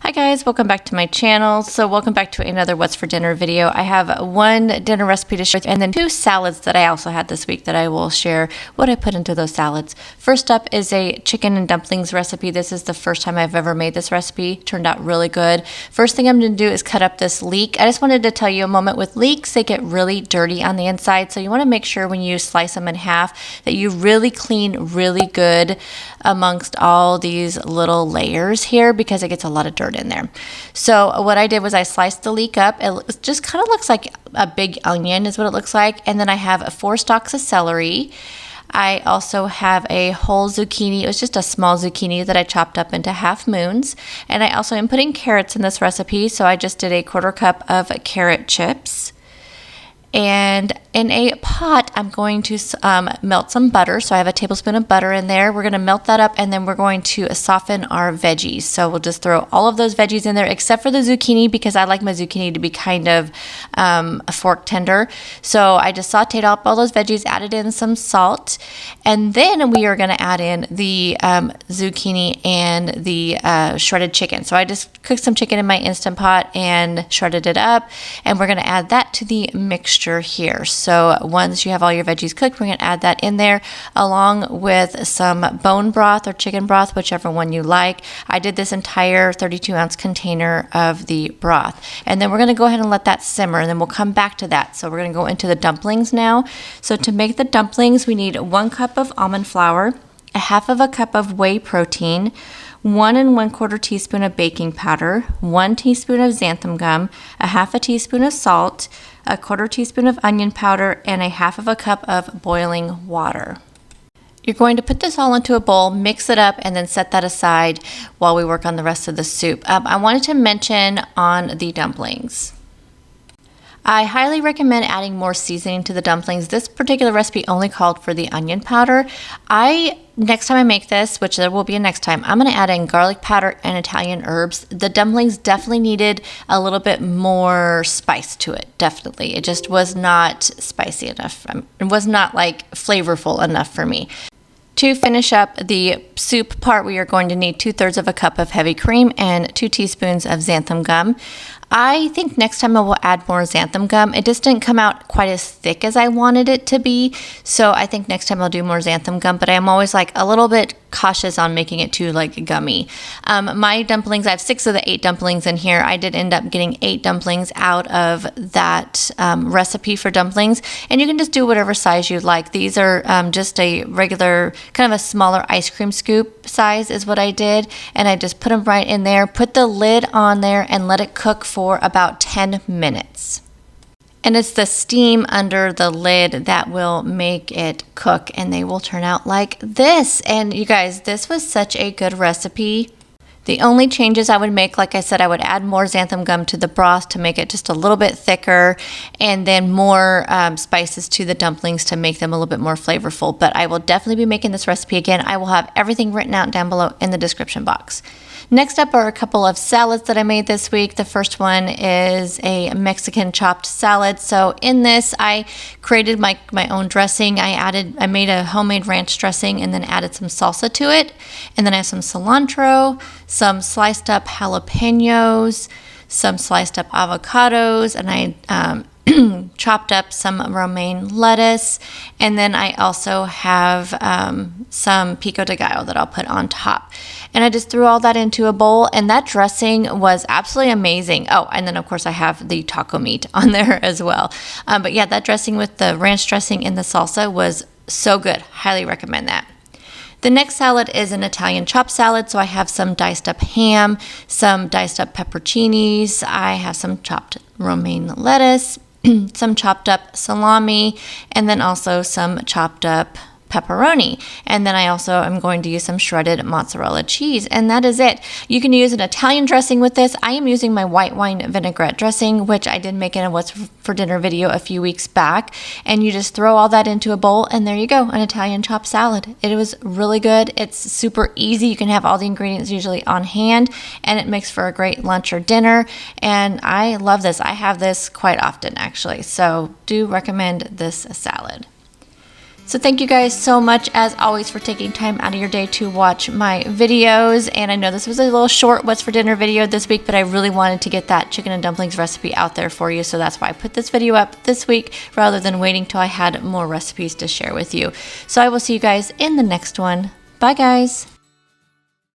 Hi guys, welcome back to my channel. So welcome back to another What's for Dinner video. I have one dinner recipe to share and then two salads that I also had this week that I will share what I put into those salads. First up is a chicken and dumplings recipe. This is the first time I've ever made this recipe. Turned out really good. First thing I'm going to do is cut up this leek. I just wanted to tell you a moment with leeks, they get really dirty on the inside. So you want to make sure when you slice them in half that you really clean really good amongst all these little layers here because it gets a lot of dirt in there. So what I did was I sliced the leek up. It just kind of looks like a big onion is what it looks like. And then I have 4 stalks of celery. I also have a whole zucchini. It was just a small zucchini that I chopped up into half moons. And I also am putting carrots in this recipe. So I just did a 1/4 cup of carrot chips. And in a pot, I'm going to melt some butter. So I have a tablespoon of butter in there. We're going to melt that up and then we're going to soften our veggies. So we'll just throw all of those veggies in there except for the zucchini because I like my zucchini to be kind of a fork tender. So I just sauteed up all those veggies, added in some salt, and then we are going to add in the zucchini and the shredded chicken. So I just cooked some chicken in my Instant Pot and shredded it up, and we're going to add that to the mixture here. So once you have all your veggies cooked, we're going to add that in there along with some bone broth or chicken broth, whichever one you like. I did this entire 32-ounce container of the broth. And then we're going to go ahead and let that simmer, and then we'll come back to that. So we're going to go into the dumplings now. So to make the dumplings, we need 1 cup of almond flour, 1/2 cup of whey protein, 1 1/4 teaspoon of baking powder, 1 teaspoon of xantham gum, 1/2 teaspoon of salt, 1/4 teaspoon of onion powder, and 1/2 cup of boiling water. You're going to put this all into a bowl, mix it up, and then set that aside while we work on the rest of the soup. I wanted to mention on the dumplings, I highly recommend adding more seasoning to the dumplings. This particular recipe only called for the onion powder. Next time I make this, which there will be a next time, I'm going to add in garlic powder and Italian herbs. The dumplings definitely needed a little bit more spice to it, definitely. It just was not spicy enough. It was not like flavorful enough for me. To finish up the soup part, we are going to need 2/3 cup of heavy cream and 2 teaspoons of xanthan gum. I think next time I will add more xanthan gum. It just didn't come out quite as thick as I wanted it to be, so I think next time I'll do more xanthan gum, but I'm always like a little bit cautious on making it too like gummy. My dumplings, I have 6 of the 8 dumplings in here. I did end up getting 8 dumplings out of that recipe for dumplings, and you can just do whatever size you like. These are just a regular, kind of a smaller ice cream scoop size is what I did, and I just put them right in there, put the lid on there, and let it cook for about 10 minutes. And it's the steam under the lid that will make it cook, and they will turn out like this. And you guys, this was such a good recipe. The only changes I would make, like I said, I would add more xanthan gum to the broth to make it just a little bit thicker, and then more spices to the dumplings to make them a little bit more flavorful. But I will definitely be making this recipe again. I will have everything written out down below in the description box. Next up are a couple of salads that I made this week. The first one is a Mexican chopped salad. So in this, I created my own dressing. I made a homemade ranch dressing and then added some salsa to it. And then I have some cilantro, some sliced up jalapenos, some sliced up avocados, and I chopped up some romaine lettuce, and then I also have some pico de gallo that I'll put on top. And I just threw all that into a bowl, and that dressing was absolutely amazing. Oh, and then of course I have the taco meat on there as well. But yeah, that dressing with the ranch dressing and the salsa was so good. Highly recommend that. The next salad is an Italian chopped salad. So I have some diced up ham, some diced up pepperoncinis, I have some chopped romaine lettuce, some chopped up salami, and then also some chopped up pepperoni. And then I also am going to use some shredded mozzarella cheese, and that is it. You can use an Italian dressing with this. I am using my white wine vinaigrette dressing, which I did make in a What's for Dinner video a few weeks back, and you just throw all that into a bowl, and there you go, an Italian chopped salad. It was really good. It's super easy. You can have all the ingredients usually on hand, and it makes for a great lunch or dinner, and I love this. I have this quite often actually, so do recommend this salad. So thank you guys so much, as always, for taking time out of your day to watch my videos. And I know this was a little short what's for dinner video this week, but I really wanted to get that chicken and dumplings recipe out there for you. So that's why I put this video up this week rather than waiting till I had more recipes to share with you. So I will see you guys in the next one. Bye guys.